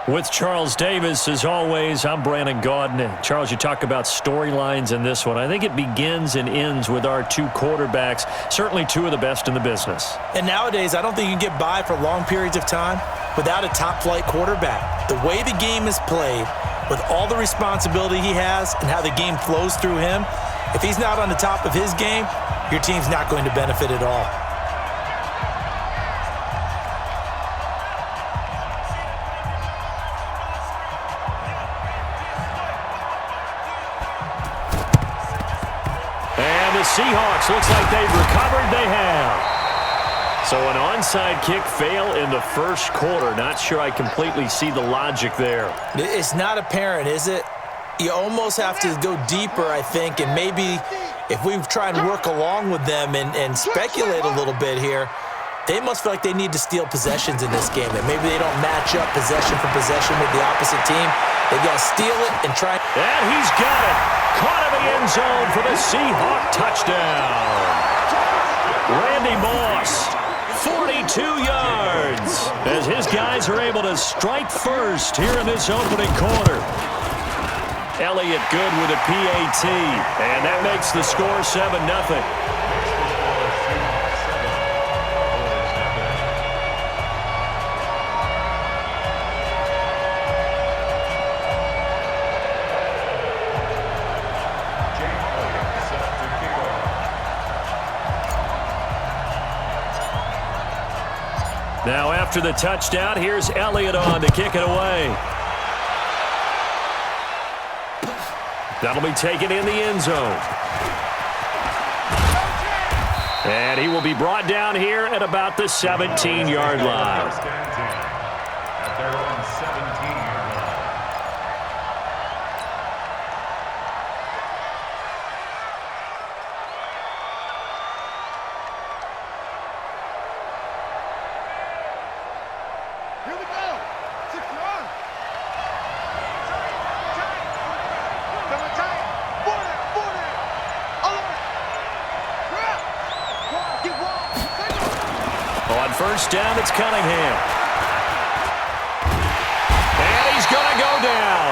With Charles Davis, as always, I'm Brandon Gaudin. Charles, you talk about storylines in this one. I think it begins and ends with our two quarterbacks, certainly two of the best in the business. And nowadays, I don't think you can get by for long periods of time without a top-flight quarterback. The way the game is played, with all the responsibility he has and how the game flows through him, if he's not on the top of his game, your team's not going to benefit at all. Seahawks, looks like they've recovered. They have. So an onside kick fail in the first quarter. Not sure I completely see the logic there. It's not apparent, is it? You almost have to go deeper, I think, and maybe if we try and work along with them and speculate a little bit here, they must feel like they need to steal possessions in this game, and maybe they don't match up possession for possession with the opposite team. They've got to steal it and try. And he's got it. Caught in the end zone for the Seahawk touchdown. Randy Moss, 42 yards, as his guys are able to strike first here in this opening quarter. Elliott good with a PAT, and that makes the score 7-0. Now after the touchdown, here's Elliott on to kick it away. That'll be taken in the end zone. And he will be brought down here at about the 17-yard line. First down, it's Cunningham. And he's going to go down.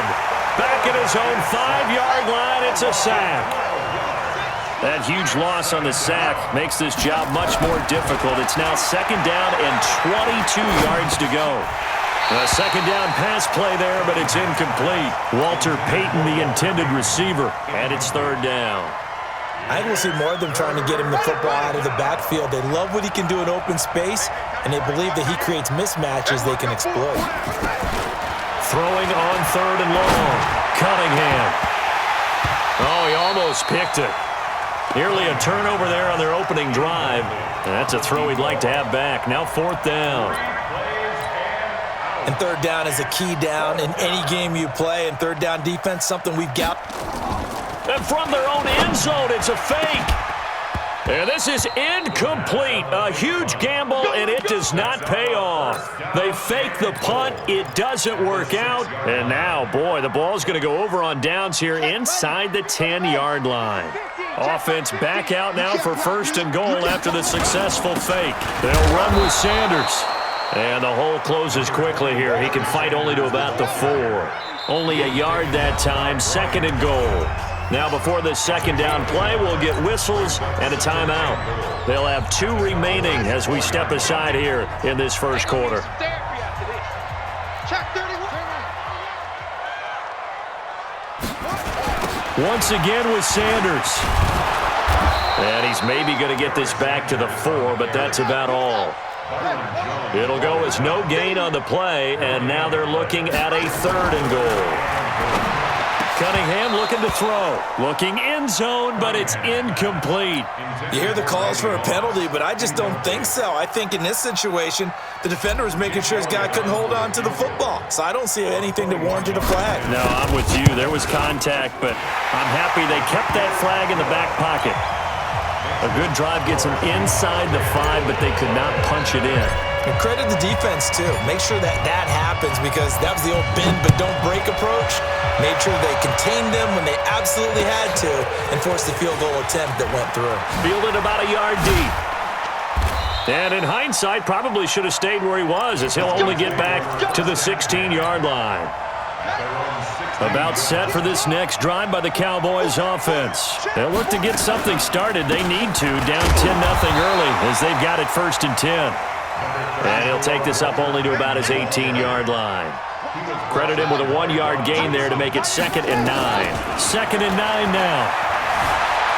Back at his own 5-yard line, it's a sack. That huge loss on the sack makes this job much more difficult. It's now second down and 22 yards to go. A second down pass play there, but it's incomplete. Walter Payton, the intended receiver, and it's third down. I think we'll see more of them trying to get him the football out of the backfield. They love what he can do in open space, and they believe that he creates mismatches they can exploit. Throwing on third and long. Cunningham. Oh, he almost picked it. Nearly a turnover there on their opening drive. And that's a throw he'd like to have back. Now fourth down. And third down is a key down in any game you play. And third down defense, something we've got. And from their own end zone, it's a fake. And this is incomplete. A huge gamble, and it does not pay off. They fake the punt. It doesn't work out. And now, boy, the ball's going to go over on downs here inside the 10-yard line. Offense back out now for first and goal after the successful fake. They'll run with Sanders. And the hole closes quickly here. He can fight only to about the 4. Only a yard that time, second and goal. Now before this second down play, we'll get whistles and a timeout. They'll have 2 remaining as we step aside here in this first quarter. Once again with Sanders. And he's maybe going to get this back to the 4, but that's about all. It'll go as no gain on the play, and now they're looking at a third and goal. Cunningham looking to throw. Looking end zone, but it's incomplete. You hear the calls for a penalty, but I just don't think so. I think in this situation, the defender was making sure his guy couldn't hold on to the football. So I don't see anything that warranted a flag. No, I'm with you. There was contact, but I'm happy they kept that flag in the back pocket. A good drive gets them inside the 5, but they could not punch it in. And credit the defense, too. Make sure that that happens because that was the old bend but don't break approach. Made sure they contained them when they absolutely had to and forced the field goal attempt that went through. Fielded about a yard deep. And in hindsight, probably should have stayed where he was, as he'll only get back to the 16-yard line. About set for this next drive by the Cowboys offense. They'll look to get something started. They need to, down 10-0 early, as they've got it 1st and 10. And he'll take this up only to about his 18-yard line. Credit him with a 1-yard gain there to make it 2nd and 9. 2nd and 9 now.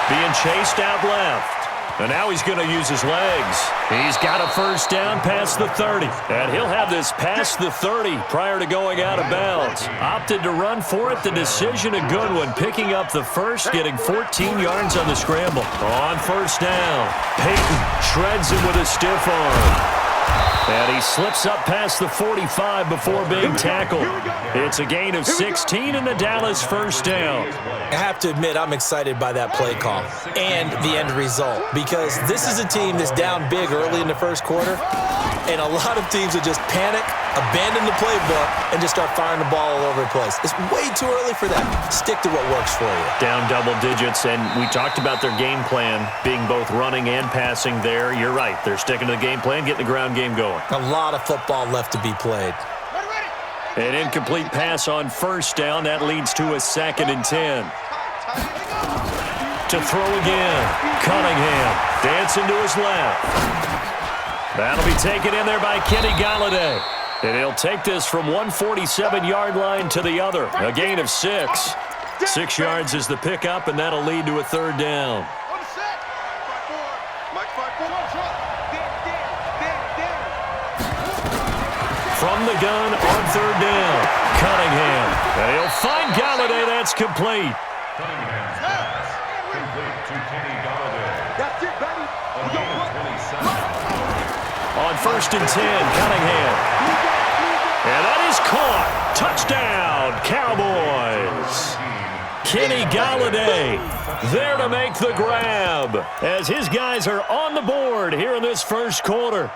Being chased out left. And now he's going to use his legs. He's got a 1st down past the 30. And he'll have this past the 30 prior to going out of bounds. Opted to run for it. The decision a good one. Picking up the 1st, getting 14 yards on the scramble. On 1st down, Peyton shreds him with a stiff arm. And he slips up past the 45 before being tackled. It's a gain of 16 in the Dallas 1st down. I have to admit, I'm excited by that play call and the end result, because this is a team that's down big early in the 1st quarter, and a lot of teams will just panic, abandon the playbook, and just start firing the ball all over the place. It's way too early for that. Stick to what works for you. Down double digits, and we talked about their game plan being both running and passing there. You're right. They're sticking to the game plan, getting the ground game going. A lot of football left to be played. An incomplete pass on 1st down. That leads to a 2nd and 10. To throw again. Cunningham dancing to his left. That'll be taken in there by Kenny Galladay. And he'll take this from 147-yard line to the other. A gain of 6. 6 yards is the pickup, and that'll lead to a 3rd down. From the gun on 3rd down, Cunningham. And he'll find Galladay. That's complete. On 1st and 10, Cunningham. And that is caught. Touchdown, Cowboys. Kenny Galladay there to make the grab as his guys are on the board here in this 1st quarter.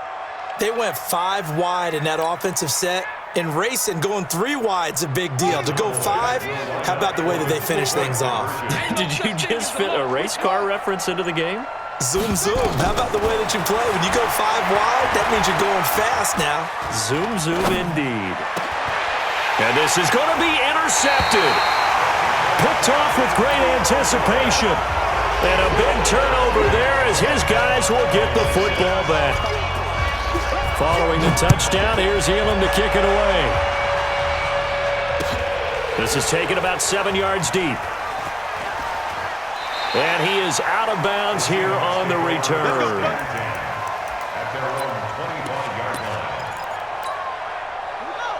They went 5 wide in that offensive set, and racing going 3 wide's a big deal. To go 5, how about the way that they finish things off? Did you just fit a race car reference into the game? Zoom, zoom. How about the way that you play? When you go 5 wide, that means you're going fast now. Zoom, zoom indeed. And this is going to be intercepted. Picked off with great anticipation. And a big turnover there as his guys will get the football back. Following the touchdown, here's Elam to kick it away. This is taken about 7 yards deep. And he is out of bounds here on the return.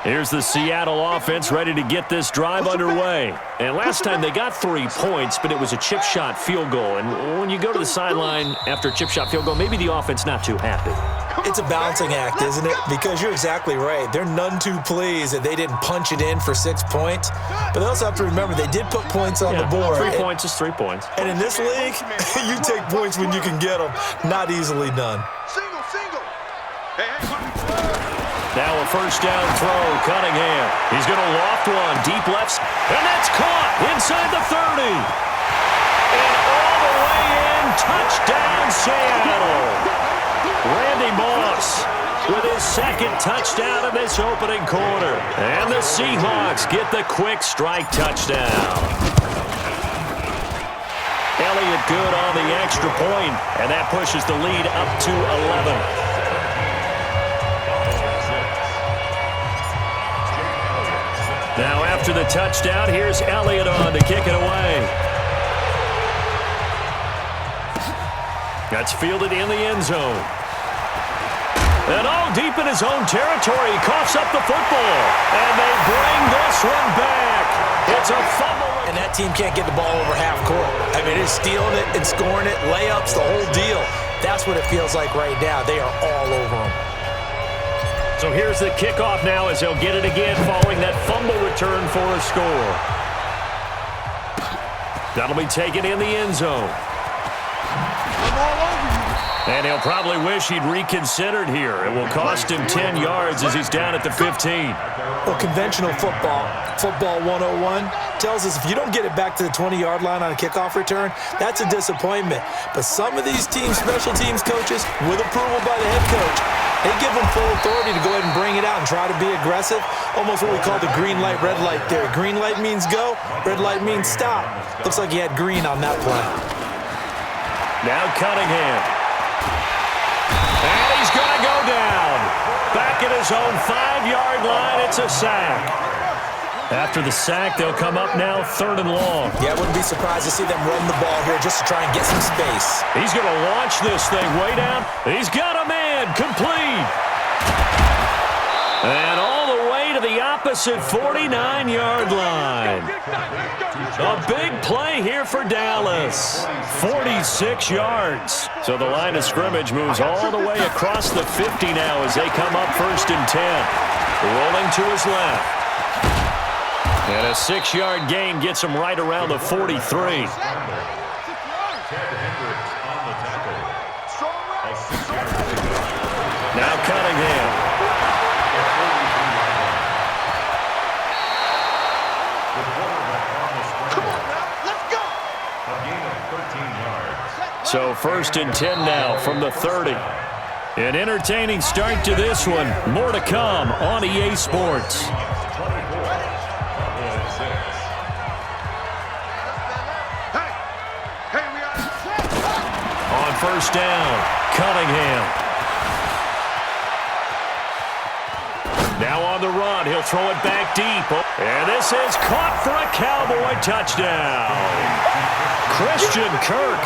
Here's the Seattle offense ready to get this drive underway. And last time they got 3 points, but it was a chip shot field goal. And when you go to the sideline after a chip shot field goal, maybe the offense not too happy. It's a balancing act, isn't it? Because you're exactly right. They're none too pleased that they didn't punch it in for 6 points. But they also have to remember they did put points on the board. 3 points is 3 points. And in this league, you take points when you can get them. Not easily done. Now a 1st down throw, Cunningham. He's going to loft one, deep left, and that's caught inside the 30. And all the way in, touchdown Seattle. Randy Moss with his 2nd touchdown of this opening quarter. And the Seahawks get the quick strike touchdown. Elliott good on the extra point, and that pushes the lead up to 11. Now after the touchdown, here's Elliott on to kick it away. That's fielded in the end zone. And all deep in his own territory, he coughs up the football. And they bring this one back. It's a fumble. And that team can't get the ball over half court. I mean, it's stealing it and scoring it, layups, the whole deal. That's what it feels like right now. They are all over them. So here's the kickoff now as they'll get it again following that fumble return for a score. That'll be taken in the end zone. And he'll probably wish he'd reconsidered here. It will cost him 10 yards as he's down at the 15. Well, conventional football 101, tells us if you don't get it back to the 20-yard line on a kickoff return, that's a disappointment. But some of these special teams coaches, with approval by the head coach, they give them full authority to go ahead and bring it out and try to be aggressive, almost what we call the green light, red light theory. Green light means go, red light means stop. Looks like he had green on that play. Now Cunningham. And he's going to go down. Back at his own 5-yard line, it's a sack. After the sack, they'll come up now 3rd and long. Yeah, I wouldn't be surprised to see them run the ball here just to try and get some space. He's going to launch this thing way down. He's got a man complete. And all the way to the opposite 49-yard line. A big play here for Dallas. 46 yards. So the line of scrimmage moves all the way across the 50 now as they come up 1st and 10. Rolling to his left. And a 6-yard gain gets him right around the 43. Now Cunningham. So 1st and 10 now from the 30. An entertaining start to this one. More to come on EA Sports. On 1st down, Cunningham. Now on the run, he'll throw it back deep. And this is caught for a Cowboy touchdown. Christian Kirk,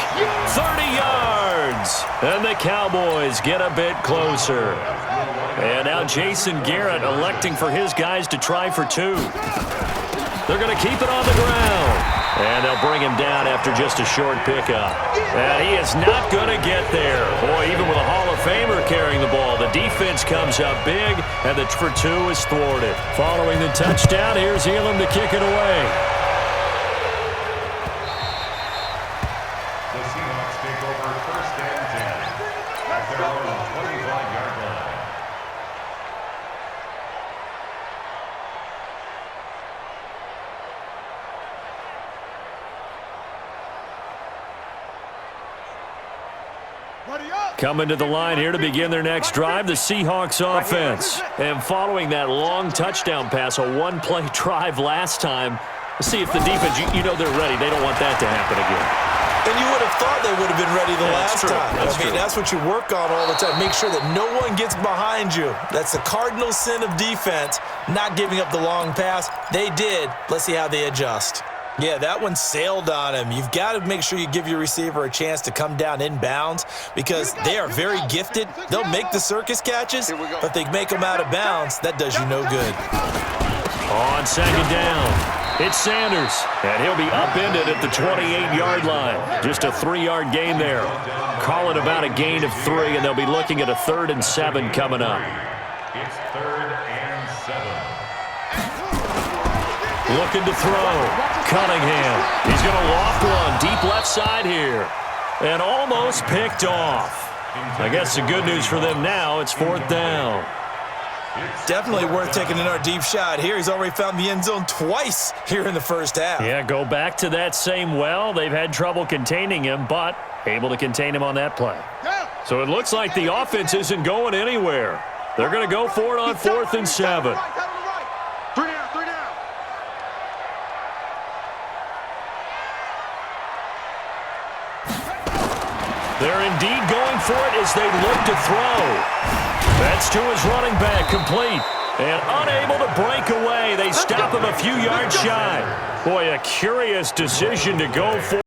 30 yards. And the Cowboys get a bit closer. And now Jason Garrett electing for his guys to try for 2. They're going to keep it on the ground. And they'll bring him down after just a short pickup. And he is not going to get there. Boy, even with a Hall of Famer carrying the ball, the defense comes up big, and the for 2 is thwarted. Following the touchdown, here's Elam to kick it away. The Seahawks take over 1st and 10 at their own 25-yard line. Coming to the line here to begin their next drive, the Seahawks offense. And following that long touchdown pass, a one-play drive last time, let's see if the defense, you know they're ready. They don't want that to happen again. And you would have thought they would have been ready the last time. That's what you work on all the time. Make sure that no one gets behind you. That's the cardinal sin of defense, not giving up the long pass. They did. Let's see how they adjust. Yeah, that one sailed on him. You've got to make sure you give your receiver a chance to come down inbounds because they are very gifted. They'll make the circus catches, but if they make them out of bounds, that does you no good. On 2nd down, it's Sanders, and he'll be upended at the 28-yard line. Just a 3-yard gain there. Call it about a gain of 3, and they'll be looking at a 3rd and 7 coming up. It's 3rd and 7. Looking to throw. Cunningham. He's going to loft one deep left side here. And almost picked off. I guess the good news for them now, it's 4th down. Definitely worth taking another deep shot here. He's already found the end zone twice here in the first half. Yeah, go back to that same well. They've had trouble containing him, but able to contain him on that play. So it looks like the offense isn't going anywhere. They're going to go for it on 4th and 7. They're indeed going for it as they look to throw. That's to his running back, complete. And unable to break away. They stop him a few yards shy. Boy, a curious decision to go for.